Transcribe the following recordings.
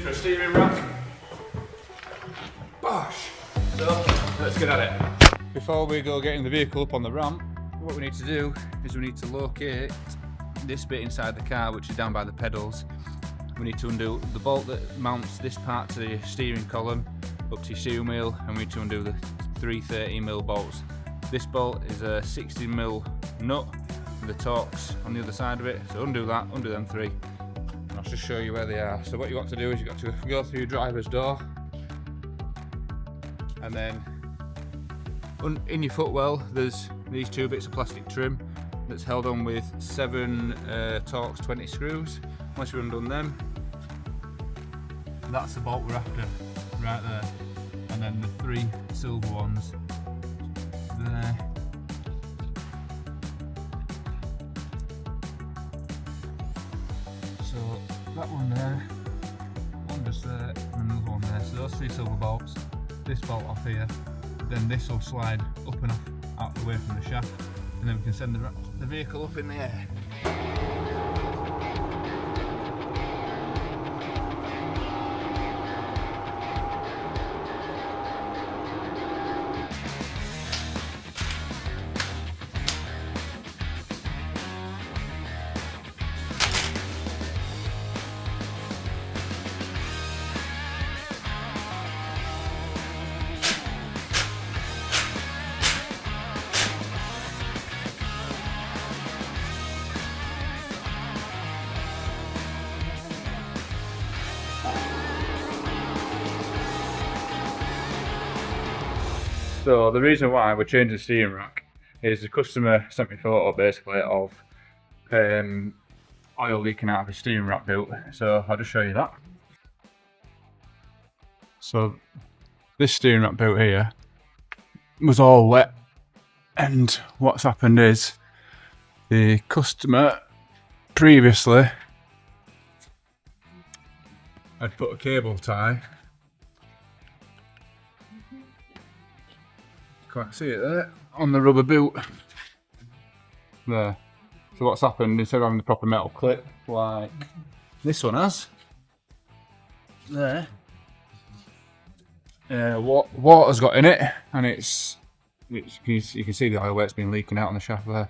for a steering rack. Bosh! So, let's get at it. Before we go getting the vehicle up on the ramp, what we need to do is we need to locate this bit inside the car, which is down by the pedals. We need to undo the bolt that mounts this part to the steering column up to your steering wheel, and we need to undo the 330mm bolts. This bolt is a 60mm nut with the Torx on the other side of it, so undo that, undo them three, and I'll just show you where they are. So what you've got to do is you've got to go through your driver's door, and then in your footwell there's these two bits of plastic trim that's held on with 7 Torx 20 screws. Once you've undone them, that's the bolt we're after, right there. And then the 3 silver ones there. So that one there, one just there, and another one there. So those 3 silver bolts, this bolt off here, then this will slide up and off out the way from the shaft, and then we can send the vehicle up in the air. So the reason why we're changing the steering rack is the customer sent me a photo basically of oil leaking out of his steering rack boot. So I'll just show you that. So this steering rack boot here was all wet, and what's happened is the customer previously had put a cable tie. Can't see it there, on the rubber boot there. So what's happened, instead of having the proper metal clip like this one has there, water's got in it, and you can see the oil where it's been leaking out on the shaft there.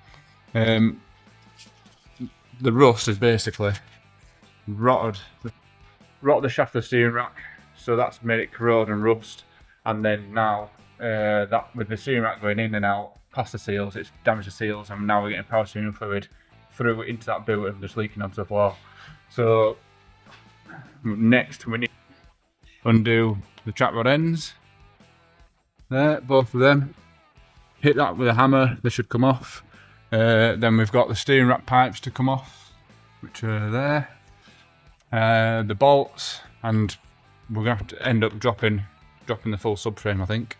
The rust has basically rotted the shaft of the steering rack, so that's made it corrode and rust, and then now that with the steering rack going in and out past the seals, it's damaged the seals, and now we're getting power steering fluid through into that boot and just leaking onto the floor. So next we need to undo the trap rod ends there, both of them. Hit that with a hammer, they should come off. Then we've got the steering rack pipes to come off, which are there. The bolts, and we're gonna have to end up dropping the full subframe, I think,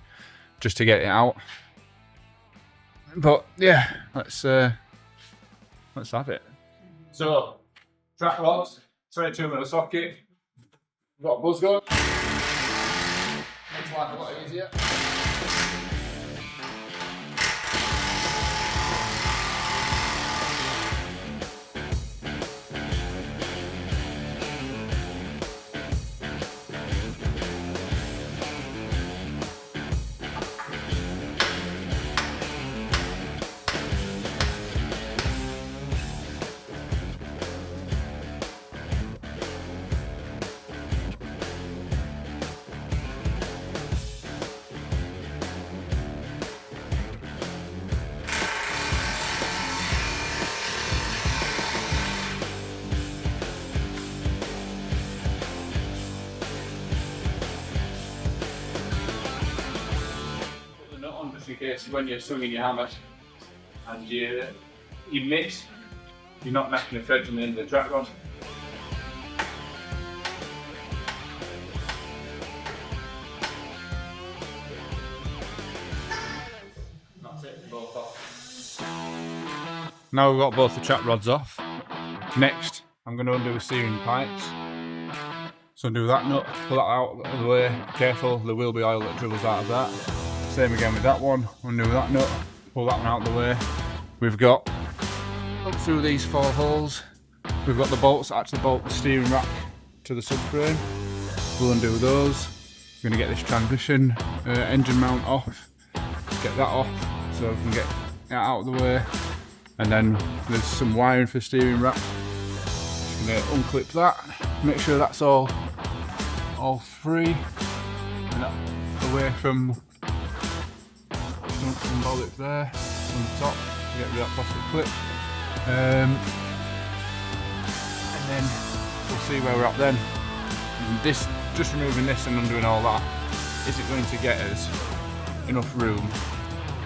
just to get it out. But yeah, let's have it. So trap rods, 22mm socket. We've got a buzz gun. Makes life a lot easier. In case when you're swinging your hammer and you miss, you're not knacking the threads on the end of the trap rod. That's it, both off. Now we've got both the trap rods off. Next, I'm going to undo the steering pipes. So undo that nut, pull that out of the way. Careful, there will be oil that dribbles out of that. Same again with that one, undo that nut, pull that one out of the way. We've got, up through these 4 holes, we've got the bolts that actually bolt the steering rack to the subframe. we'll undo those. We're going to get this transmission engine mount off, get that off so we can get it out of the way. And then there's some wiring for the steering rack. Just going to unclip that, make sure that's all free and away from some bollocks there on the top to get rid of that plastic clip. And then we'll see where we're at then. And this, just removing this and undoing all that, is it going to get us enough room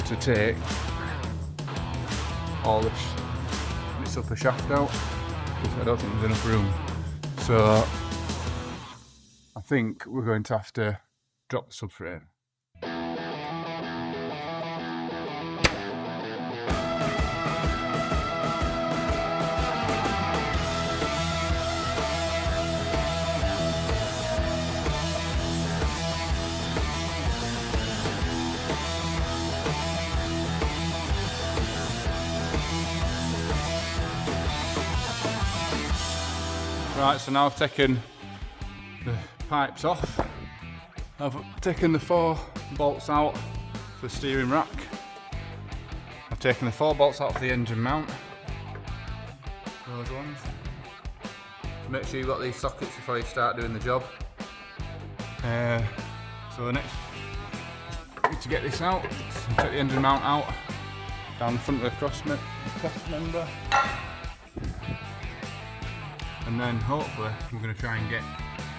to take all this upper shaft out? Because I don't think there's enough room. So I think we're going to have to drop the subframe. Right, so now I've taken the pipes off. I've taken the 4 bolts out for the steering rack. I've taken the 4 bolts out for the engine mount. Those ones. Make sure you've got these sockets before you start doing the job. So the next, to get this out, so take the engine mount out, down the front of the cross member. And then hopefully we're going to try and get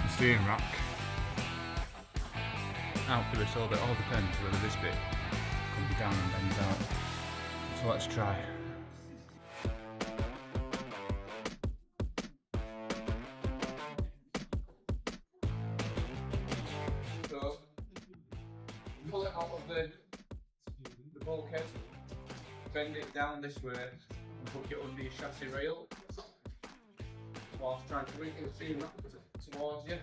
the steering rack out for this all bit. It all depends whether this bit comes down and bends out. So let's try. So pull it out of the bulkhead, bend it down this way and hook it under your chassis rail, whilst trying to wiggle the steering rack towards you.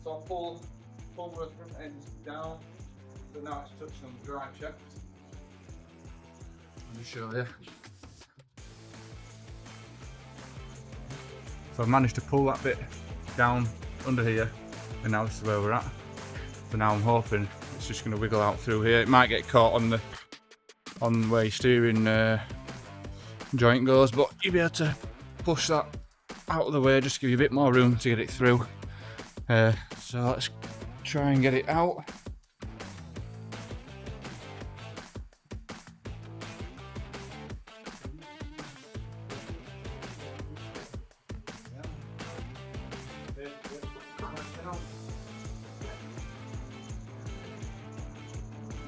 So I'll pull the front end down, so now it's touching on the drive shaft. Let me show you. So I've managed to pull that bit down under here, and now this is where we're at. So now I'm hoping it's just going to wiggle out through here. It might get caught on where your steering joint goes, but you'll be able to push that out of the way just to give you a bit more room to get it through. So let's try and get it out.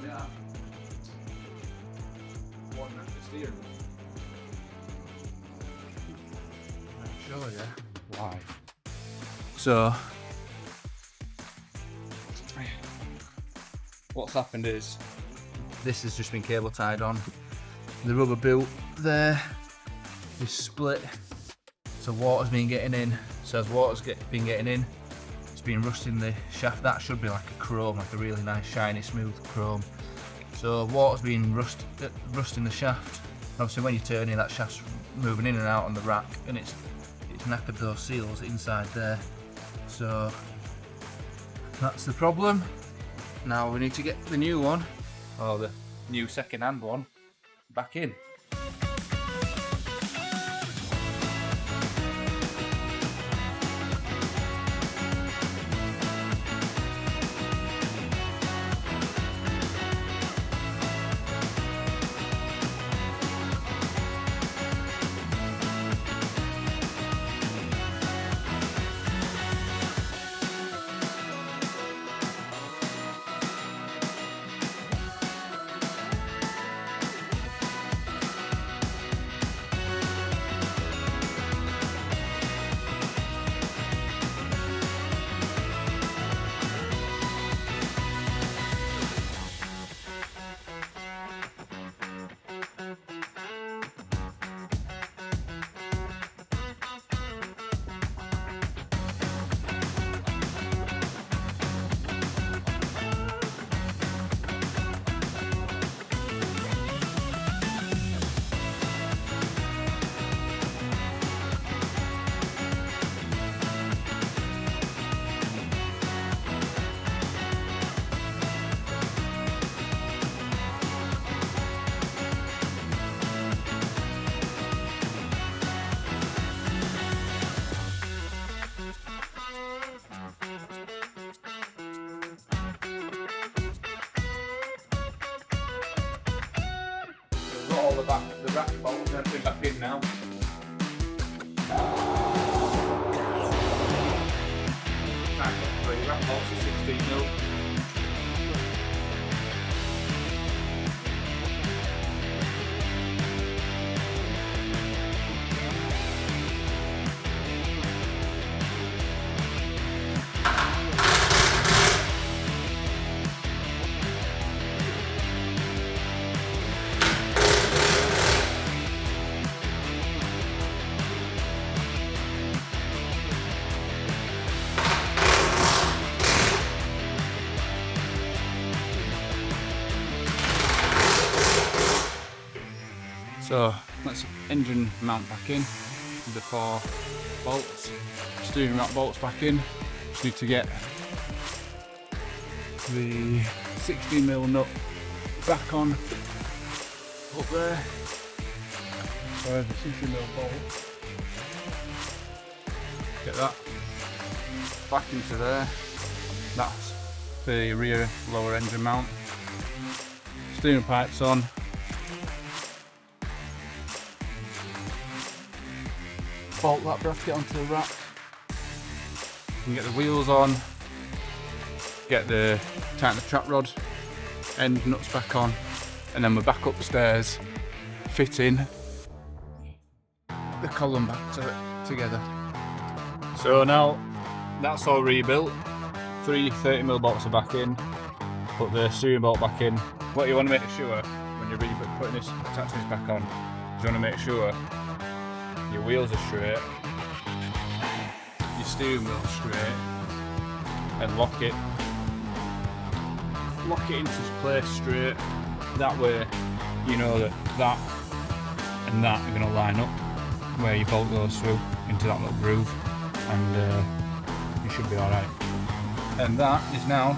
Yeah. One at the steering. I'll show you why. So what's happened is this has just been cable tied on. The rubber boot there is split, so water's been getting in. So as water's been getting in, it's been rusting the shaft. That should be like a chrome, like a really nice shiny smooth chrome. So water's been rusting the shaft. Obviously when you're turning, that shaft's moving in and out on the rack, and it's knackered those seals inside there. So that's the problem. Now we need to get the new one, or the new second-hand one, back in. got all the rack bolts and everything back in now. I've got 3 rack bolts at 16mm. So let's engine mount back in with the 4 bolts, steering rack bolts back in. Just need to get the 16mm nut back on up there. Where's the 16mm bolt? Get that back into there. That's the rear lower engine mount. Steering pipes on. Bolt that bracket onto the rack. You can get the wheels on, tighten the trap rod, end nuts back on, and then we're back upstairs, fitting the column back together. So now that's all rebuilt. 3 30mm bolts are back in. Put the steering bolt back in. What you want to make sure when you're attaching this back on, is you want to make sure your wheels are straight, your steering wheel's straight, and lock it into place straight. That way you know that and that are going to line up where your bolt goes through into that little groove, and you should be alright. And that is now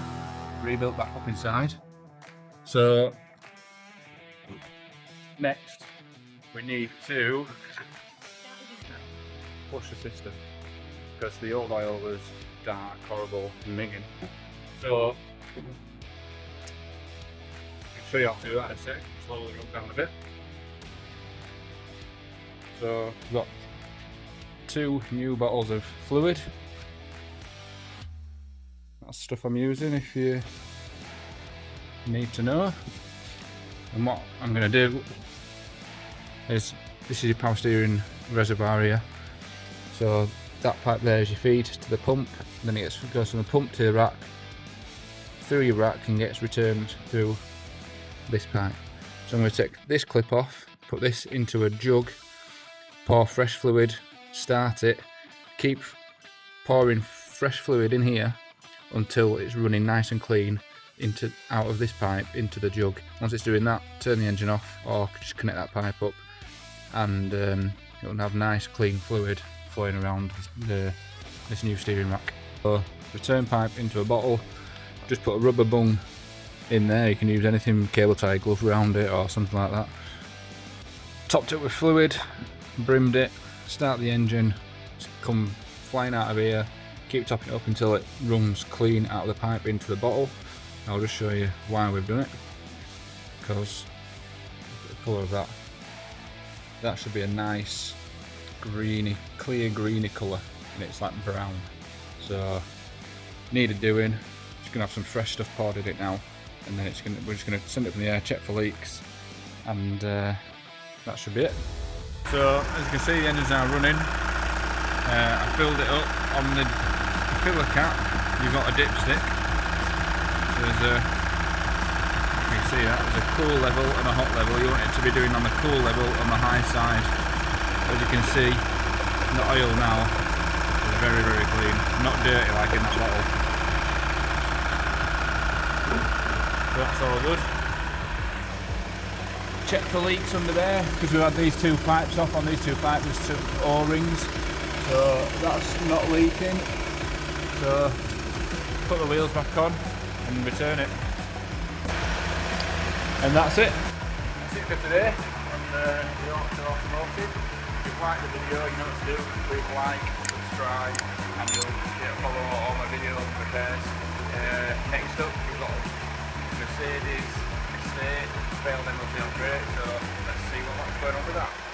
rebuilt back up inside. So next we need to push the system, because the old oil was dark, horrible, and minging. So I'll show you how to do that in a sec. Slowly rub down a bit. So we've got 2 new bottles of fluid. That's stuff I'm using if you need to know. And what I'm going to do is, this is your power steering reservoir here. So that pipe there is your feed to the pump, then it goes from the pump to the rack, through your rack, and gets returned through this pipe. So I'm going to take this clip off, put this into a jug, pour fresh fluid, start it, keep pouring fresh fluid in here until it's running nice and clean out of this pipe into the jug. Once it's doing that, turn the engine off or just connect that pipe up, and it'll have nice clean fluid flowing around this new steering rack. So return pipe into a bottle, just put a rubber bung in there. You can use anything, cable tie glove around it or something like that. Topped it with fluid, brimmed it, start the engine, come flying out of here, keep topping it up until it runs clean out of the pipe into the bottle. I'll just show you why we've done it, because look at the colour of that should be a nice greeny, clear greeny colour, and it's like brown. So needed doing. Just gonna have some fresh stuff poured in it now, and then we're just gonna send it up in the air, check for leaks, and that should be it. So as you can see, the engine's now running. I filled it up on the filler cap. You've got a dipstick. So there's you can see that there's a cool level and a hot level. You want it to be doing on the cool level on the high side. As you can see, the oil now is very, very clean, not dirty like in that bottle. So that's all good. Check for leaks under there, because we've had these 2 pipes off. On these 2 pipes there's 2 O-rings, so that's not leaking. So put the wheels back on and return it. And that's it. That's it for today on the automotive. If you like the video, you know what to do. Please like, subscribe, and you'll follow all my videos and repairs. Next up, we've got Mercedes estate, failed MOT upgrade, so let's see see what's going on with that.